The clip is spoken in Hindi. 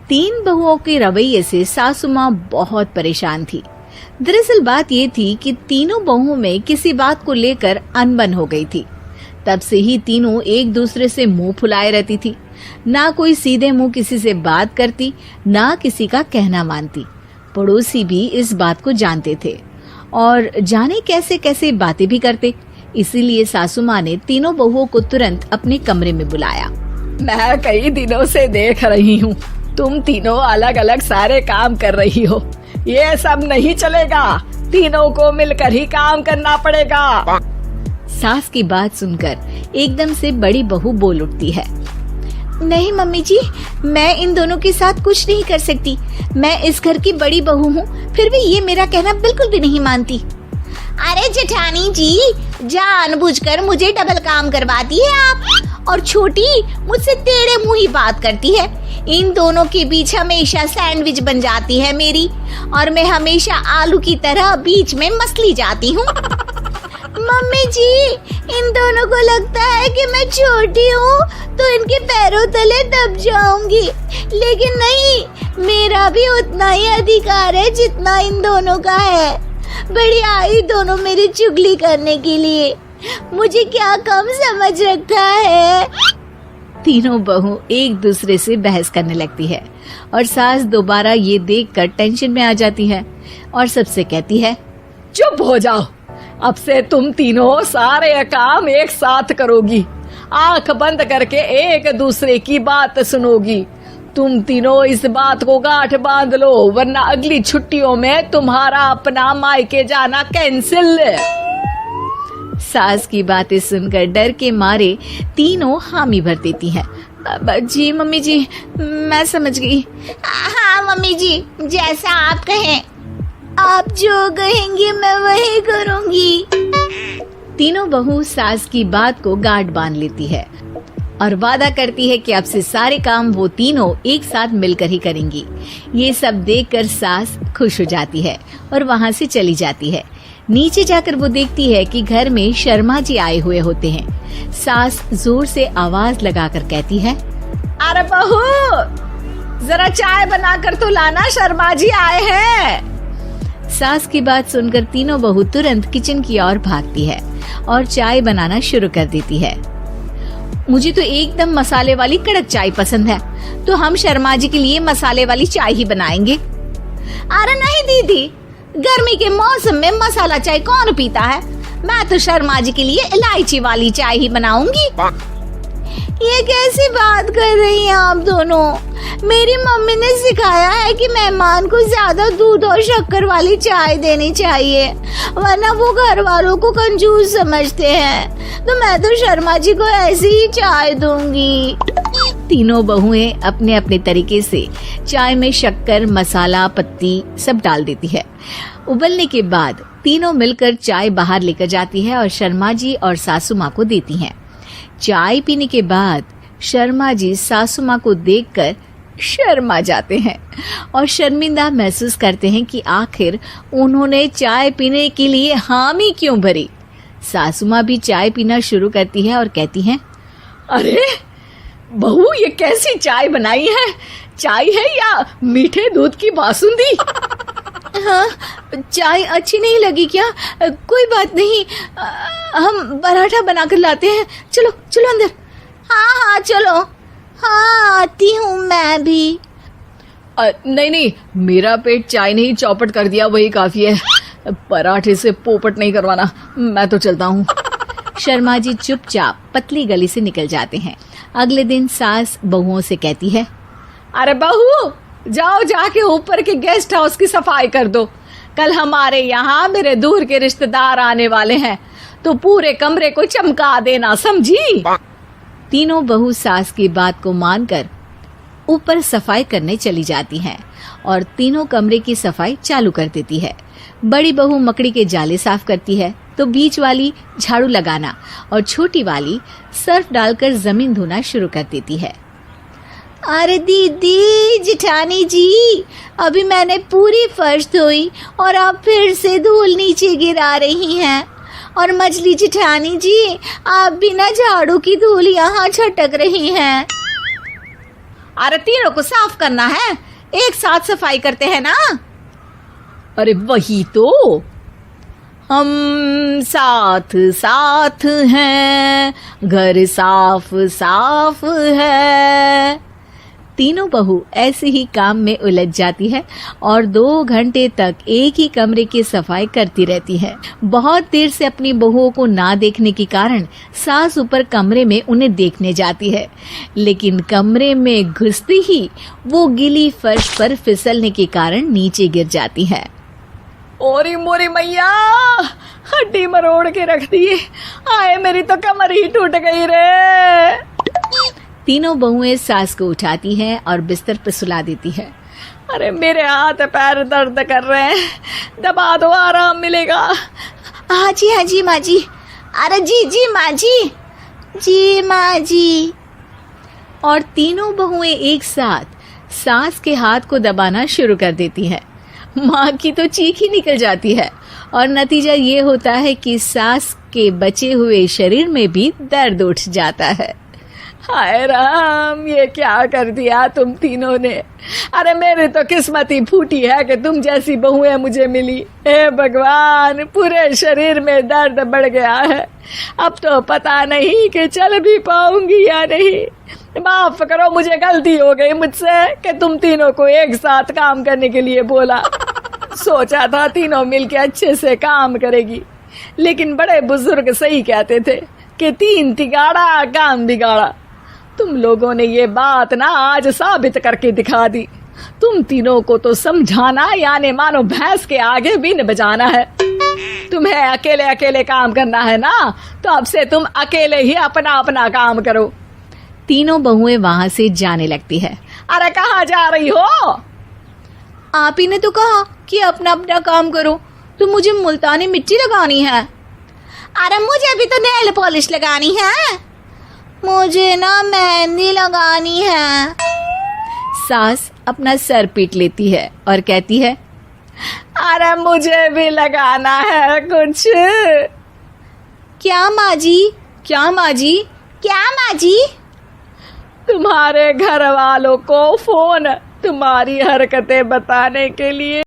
तीन बहुओं के रवैये से सासू माँ बहुत परेशान थी। दरअसल बात ये थी कि तीनों बहुओं में किसी बात को लेकर अनबन हो गई थी। तब से ही तीनों एक दूसरे से मुंह फुलाए रहती थी। ना कोई सीधे मुंह किसी से बात करती, ना किसी का कहना मानती। पड़ोसी भी इस बात को जानते थे और जाने कैसे कैसे बातें भी करते। इसीलिए सासू माँ ने तीनों बहुओं को तुरंत अपने कमरे में बुलाया। मैं कई दिनों से देख रही हूँ, तुम तीनों अलग अलग सारे काम कर रही हो। ये सब नहीं चलेगा, तीनों को मिलकर ही काम करना पड़ेगा। सास की बात सुनकर एकदम से बड़ी बहू बोल उठती है। नहीं मम्मी जी, मैं इन दोनों के साथ कुछ नहीं कर सकती। मैं इस घर की बड़ी बहू हूँ, फिर भी ये मेरा कहना बिल्कुल भी नहीं मानती। अरे जेठानी जी, जानबूझकर मुझे डबल काम करवाती है आप। और छोटी मुझसे टेढ़े मुंह ही बात करती है। इन दोनों के बीच हमेशा सैंडविच बन जाती है मेरी, और मैं हमेशा आलू की तरह बीच में मसली जाती हूँ। मम्मी जी, इन दोनों को लगता है कि मैं छोटी हूँ तो इनके पैरों तले दब जाऊंगी, लेकिन नहीं, मेरा भी उतना ही अधिकार है जितना इन दोनों का है। बड़ी आई दोनों मेरी चुगली करने के लिए, मुझे क्या कम समझ रखा है। तीनों बहू एक दूसरे से बहस करने लगती है और सास दोबारा ये देखकर टेंशन में आ जाती है और सबसे कहती है, चुप हो जाओ, अब से तुम तीनों सारे काम एक साथ करोगी। आंख बंद करके एक दूसरे की बात सुनोगी। तुम तीनों इस बात को गांठ बांध लो, वरना अगली छुट्टियों में तुम्हारा अपना मायके जाना कैंसिल। सास की बातें सुनकर डर के मारे तीनों हामी भर देती हैं। जी मम्मी जी, मैं समझ गई। हाँ मम्मी जी, जैसा आप कहें। आप जो कहेंगी मैं वही करूंगी। तीनों बहू सास की बात को गांठ बांध लेती है और वादा करती है कि अब से सारे काम वो तीनों एक साथ मिलकर ही करेंगी। ये सब देखकर सास खुश हो जाती है और वहाँ से चली जाती है। नीचे जाकर वो देखती है कि घर में शर्मा जी आए हुए होते हैं। सास जोर से आवाज लगाकर कहती है, अरे बहू, जरा चाय बनाकर तो लाना, शर्मा जी आए हैं। सास की बात सुनकर तीनों बहू तुरंत किचन की ओर भागती है और चाय बनाना शुरू कर देती है। मुझे तो एकदम मसाले वाली कड़क चाय पसंद है, तो हम शर्मा जी के लिए मसाले वाली चाय ही बनाएंगे। अरे नहीं दीदी, गर्मी के मौसम में मसाला चाय कौन पीता है? मैं तो शर्मा जी के लिए इलायची वाली चाय ही बनाऊंगी। ये कैसी बात कर रही हैं आप दोनों? मेरी मम्मी ने सिखाया है कि मेहमान को ज्यादा दूध और शक्कर वाली चाय देनी चाहिए, वरना वो घर वालों को कंजूस समझते हैं। तो मैं तो शर्मा जी को ऐसी ही चाय दूंगी। तीनों बहुएं अपने अपने तरीके से चाय में शक्कर, मसाला, पत्ती सब डाल देती है। उबलने के बाद तीनों मिलकर चाय बाहर लेकर जाती है और शर्मा जी और सासू माँ को देती हैं। चाय पीने के बाद शर्मा जी सासू माँ को देखकर शर्मा जाते हैं और शर्मिंदा महसूस करते हैं कि आखिर उन्होंने चाय पीने के लिए हामी क्यों भरी। सासू माँ भी चाय पीना शुरू करती है और कहती हैं, अरे बहू, ये कैसी चाय बनाई है? चाय है या मीठे दूध की बासुंदी? हाँ, चाय अच्छी नहीं लगी क्या? कोई बात नहीं, हम पराठा बनाकर लाते हैं। चलो चलो अंदर। हाँ चलो। हाँ, आती हूँ मैं भी। नहीं, मेरा पेट चाय ने ही चौपट कर दिया, वही काफी है। पराठे से पोपट नहीं करवाना, मैं तो चलता हूँ। शर्मा जी चुपचाप पतली गली से निकल जाते हैं। अगले दिन सास बहुओं से कहती है, अरे बहू, जाओ जाके ऊपर के गेस्ट हाउस की सफाई कर दो। कल हमारे यहाँ मेरे दूर के रिश्तेदार आने वाले हैं, तो पूरे कमरे को चमका देना, समझी? तीनों बहू सास की बात को मानकर ऊपर सफाई करने चली जाती हैं और तीनों कमरे की सफाई चालू कर देती है। बड़ी बहू मकड़ी के जाले साफ करती है, तो बीच वाली झाड़ू लगाना और छोटी वाली सर्फ डालकर जमीन धोना शुरू कर देती है। अरे दीदी, जेठानी जी, अभी मैंने पूरी फर्श धोई और आप फिर से धूल नीचे गिरा रही हैं। और मछली जेठानी जी, आप बिना झाड़ू की धूल यहाँ छटक रही हैं। अरे तीनों को साफ करना है, एक साथ सफाई करते हैं ना। अरे वही तो, हम साथ साथ हैं, घर साफ साफ है। तीनों बहू ऐसे ही काम में उलझ जाती है और 2 घंटे तक एक ही कमरे की सफाई करती रहती है। बहुत देर से अपनी बहुओं को ना देखने के कारण सास ऊपर कमरे में उन्हें देखने जाती है, लेकिन कमरे में घुसती ही वो गीली फर्श पर फिसलने के कारण नीचे गिर जाती है। ओरी मोरी मैया, हड्डी मरोड़ के रख दी। आए मेरी तो कमर ही टूट गई रे। तीनों बहुएं सास को उठाती हैं और बिस्तर पर सुला देती है। अरे मेरे हाथ पैर दर्द कर रहे हैं, दबा दो, आराम मिलेगा। हाँ जी माँ जी। अरे जी माँ जी माँ जी। और तीनों बहुएं एक साथ सास के हाथ को दबाना शुरू कर देती है। माँ की तो चीख ही निकल जाती है और नतीजा ये होता है कि सास के बचे हुए शरीर में भी दर्द उठ जाता है। हाय राम, ये क्या कर दिया तुम तीनों ने। अरे मेरी तो किस्मत ही फूटी है कि तुम जैसी बहुएं मुझे मिली। हे भगवान, पूरे शरीर में दर्द बढ़ गया है। अब तो पता नहीं कि चल भी पाऊंगी या नहीं। माफ करो, मुझे गलती हो गई मुझसे कि तुम तीनों को एक साथ काम करने के लिए बोला। सोचा था तीनों मिलके अच्छे से काम करेगी, लेकिन बड़े बुजुर्ग सही कहते थे कि 3 तिगाड़ा काम बिगाड़ा। तुम लोगों ने ये बात ना आज साबित करके दिखा दी। तुम तीनों को तो समझाना यानी मानो भैंस के आगे बीन बजाना है। तुम्हें अकेले अकेले काम करना है ना, तो अब से तुम अकेले ही अपना अपना काम करो। तीनों बहुएं वहां से जाने लगती है। अरे कहाँ जा रही हो? आप ही ने तो कहा कि अपना अपना काम तो मुझे मुल्तानी मिट्टी लगानी है। अरे मुझे भी तो नेल पॉलिश लगानी है, मुझे ना मेहंदी लगानी है। सास अपना सर पीट लेती है और कहती है, अरे मुझे भी लगाना है कुछ। क्या माँ जी? क्या माँ जी? क्या माँ जी? तुम्हारे घर वालों को फोन तुम्हारी हरकतें बताने के लिए।